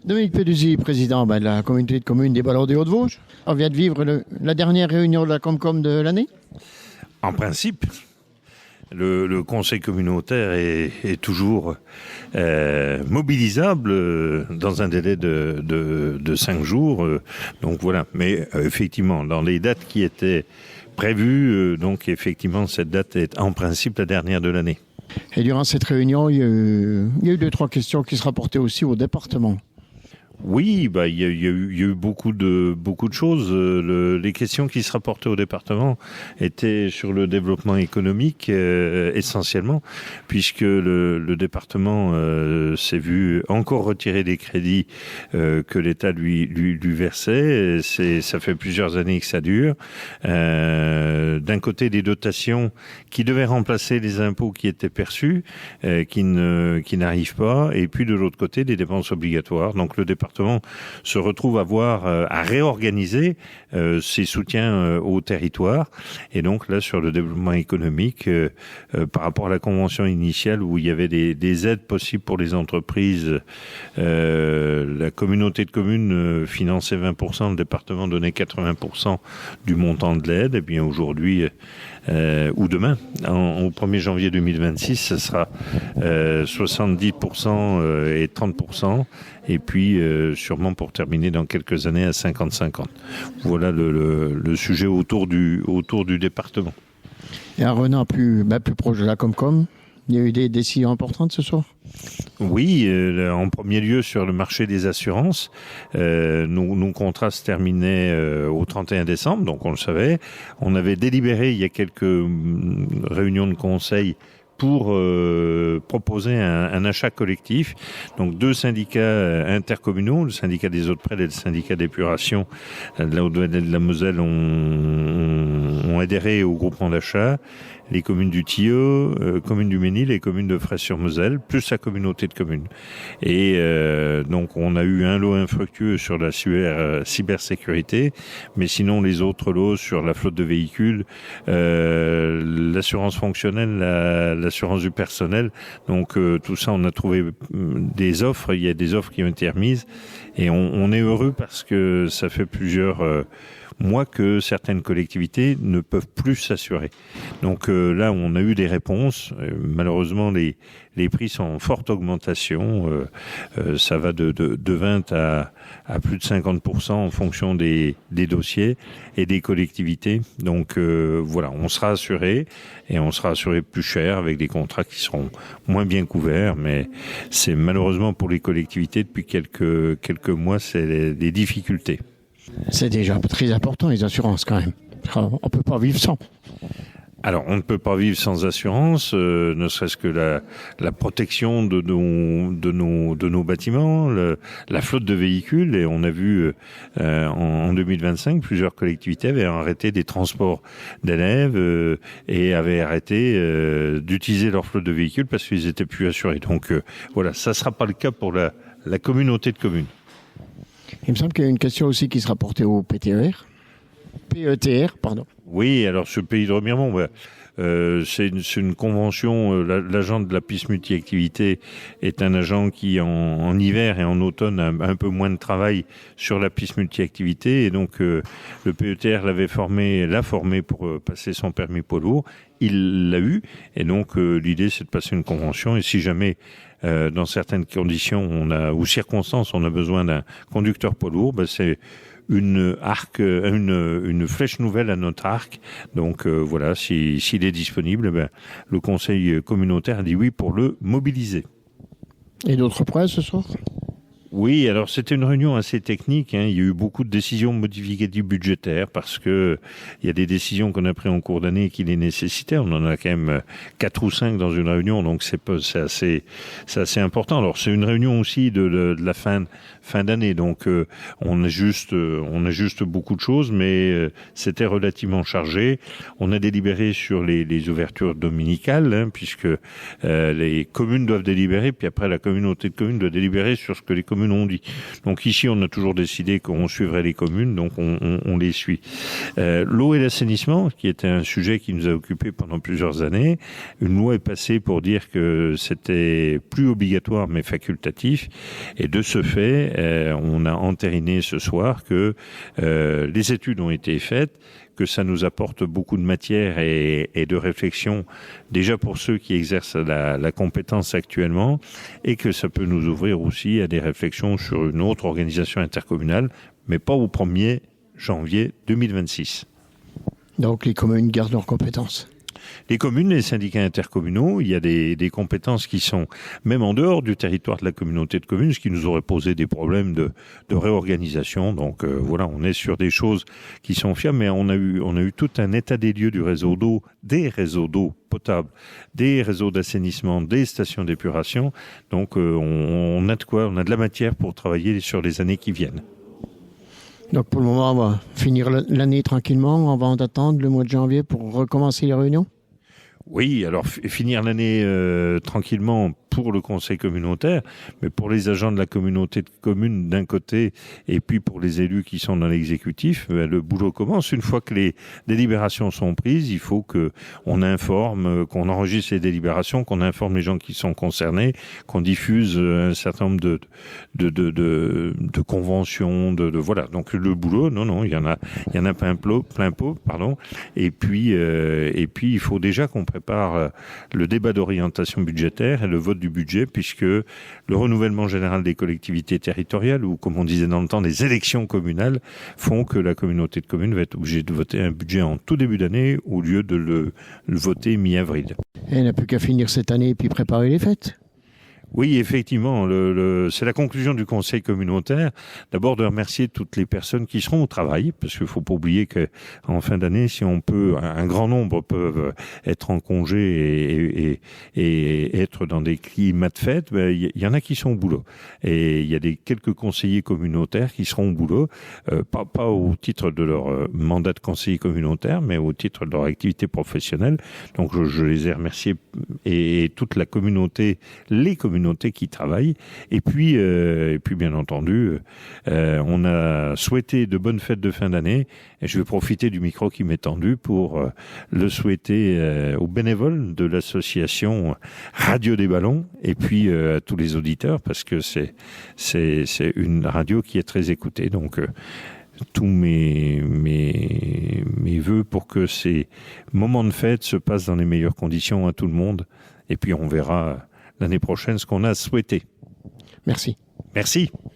Dominique Peduzzi, président de la communauté de communes des Ballards des Hauts-de-Vosges. On vient de vivre la dernière réunion de la Comcom de l'année. En principe, le conseil communautaire est toujours mobilisable dans un délai de 5 jours. Donc voilà. Mais effectivement, dans les dates qui étaient prévues, donc effectivement, cette date est en principe la dernière de l'année. Et durant cette réunion, il y a eu 2-3 questions qui se rapportaient aussi au département. Oui, il y a eu beaucoup de choses. Les questions qui se rapportaient au département étaient sur le développement économique essentiellement, puisque le département s'est vu encore retirer des crédits que l'État lui versait. Ça fait plusieurs années que ça dure. D'un côté, des dotations qui devaient remplacer les impôts qui étaient perçus, qui n'arrivent pas, et puis de l'autre côté, des dépenses obligatoires. Donc le département se retrouve à réorganiser ses soutiens au territoire. Et donc là, sur le développement économique, par rapport à la convention initiale où il y avait des aides possibles pour les entreprises, la communauté de communes finançait 20%, le département donnait 80% du montant de l'aide. Et bien aujourd'hui, ou demain, au 1er janvier 2026, ce sera 70% et 30%. Et puis, sûrement pour terminer dans quelques années à 50-50. Voilà le sujet autour du département. Et un Renan plus proche de la Comcom, il y a eu des décisions importantes ce soir ? Oui, en premier lieu sur le marché des assurances, nos contrats se terminaient au 31 décembre, donc on le savait. On avait délibéré il y a quelques réunions de conseil pour proposer un achat collectif. Donc 2 syndicats intercommunaux, le syndicat des eaux de Presles et le syndicat d'épuration de la Haute-Vallée de la Moselle ont adhéré au groupement d'achat. Les communes du Tillot, communes du Ménil et communes de Fraisse-sur-Moselle, plus la communauté de communes. Et donc on a eu un lot infructueux sur la cybersécurité, mais sinon les autres lots sur la flotte de véhicules, l'assurance fonctionnelle, l'assurance du personnel. Donc tout ça, on a trouvé des offres. Il y a des offres qui ont été remises et on est heureux parce que ça fait plusieurs mois que certaines collectivités ne peuvent plus s'assurer. Donc là, on a eu des réponses. Malheureusement, les prix sont en forte augmentation. Ça va de 20 à plus de 50% en fonction des dossiers et des collectivités. Donc voilà, on sera assuré et on sera assuré plus cher avec des contrats qui seront moins bien couverts. Mais c'est malheureusement pour les collectivités depuis quelques mois, c'est des difficultés. C'est déjà très important, les assurances, quand même. On ne peut pas vivre sans. Alors, on ne peut pas vivre sans assurance, ne serait-ce que la protection de nos bâtiments, la flotte de véhicules. Et on a vu en 2025, plusieurs collectivités avaient arrêté des transports d'élèves et avaient arrêté d'utiliser leur flotte de véhicules parce qu'ils étaient plus assurés. Donc voilà, ça ne sera pas le cas pour la communauté de communes. Il me semble qu'il y a une question aussi qui se rapportait au PETR. Oui, alors ce pays de remiremont, c'est une convention. L'agent de la piste multi-activité est un agent qui, en hiver et en automne, a un peu moins de travail sur la piste multi-activité. Et donc, le PETR l'a formé pour passer son permis poids lourd. Il l'a eu. Et donc, l'idée, c'est de passer une convention. Et si jamais dans certaines conditions ou circonstances, on a besoin d'un conducteur poids lourd, c'est une flèche nouvelle à notre arc. Donc voilà, s'il est disponible, le conseil communautaire a dit oui pour le mobiliser. Et d'autres points ce soir ? Oui, alors c'était une réunion assez technique. Il y a eu beaucoup de décisions modificatives budgétaires parce que il y a des décisions qu'on a prises en cours d'année qui les nécessitaient. On en a quand même 4 ou 5 dans une réunion, donc c'est assez important. Alors c'est une réunion aussi de la fin d'année, donc on a juste beaucoup de choses, mais c'était relativement chargé. On a délibéré sur les ouvertures dominicales, puisque les communes doivent délibérer, puis après la communauté de communes doit délibérer sur ce que les communes communes ont dit. Donc ici, on a toujours décidé qu'on suivrait les communes, donc on les suit. L'eau et l'assainissement, qui était un sujet qui nous a occupés pendant plusieurs années, une loi est passée pour dire que c'était plus obligatoire mais facultatif, et de ce fait, on a entériné ce soir que les études ont été faites, que ça nous apporte beaucoup de matière et de réflexion, déjà pour ceux qui exercent la compétence actuellement, et que ça peut nous ouvrir aussi à des réflexions sur une autre organisation intercommunale, mais pas au 1er janvier 2026. Donc les communes gardent leurs compétences. Les communes, les syndicats intercommunaux, il y a des compétences qui sont même en dehors du territoire de la communauté de communes, ce qui nous aurait posé des problèmes de réorganisation. Donc voilà, on est sur des choses qui sont fiables, mais on a eu tout un état des lieux du réseau d'eau, des réseaux d'eau potable, des réseaux d'assainissement, des stations d'épuration. Donc on a de quoi, on a de la matière pour travailler sur les années qui viennent. Donc pour le moment, on va finir l'année tranquillement avant d'attendre le mois de janvier pour recommencer les réunions? Oui, alors finir l'année tranquillement pour le conseil communautaire, mais pour les agents de la communauté de communes d'un côté, et puis pour les élus qui sont dans l'exécutif, le boulot commence. Une fois que les délibérations sont prises, il faut qu'on informe, qu'on enregistre les délibérations, qu'on informe les gens qui sont concernés, qu'on diffuse un certain nombre de conventions, voilà. Donc le boulot, non, il y en a plein pot, pardon. Et puis il faut déjà qu'on prépare le débat d'orientation budgétaire et le vote du budget, puisque le renouvellement général des collectivités territoriales, ou comme on disait dans le temps, les élections communales, font que la communauté de communes va être obligée de voter un budget en tout début d'année au lieu de le voter mi-avril. Et elle n'a plus qu'à finir cette année et puis préparer les fêtes. Oui, effectivement, c'est la conclusion du conseil communautaire. D'abord de remercier toutes les personnes qui seront au travail, parce qu'il faut pas oublier que en fin d'année, si on peut, un grand nombre peuvent être en congé et être dans des climats de fête. Il y en a qui sont au boulot, et il y a quelques conseillers communautaires qui seront au boulot, pas au titre de leur mandat de conseiller communautaire, mais au titre de leur activité professionnelle. Donc je les ai remerciés, et toute la communauté, les communautés qui travaillent. Et puis bien entendu, on a souhaité de bonnes fêtes de fin d'année. Et je vais profiter du micro qui m'est tendu pour le souhaiter aux bénévoles de l'association Radio des Ballons, et puis à tous les auditeurs, parce que c'est une radio qui est très écoutée. Donc tous mes vœux pour que ces moments de fête se passent dans les meilleures conditions à tout le monde. Et puis on verra l'année prochaine ce qu'on a souhaité. Merci. Merci.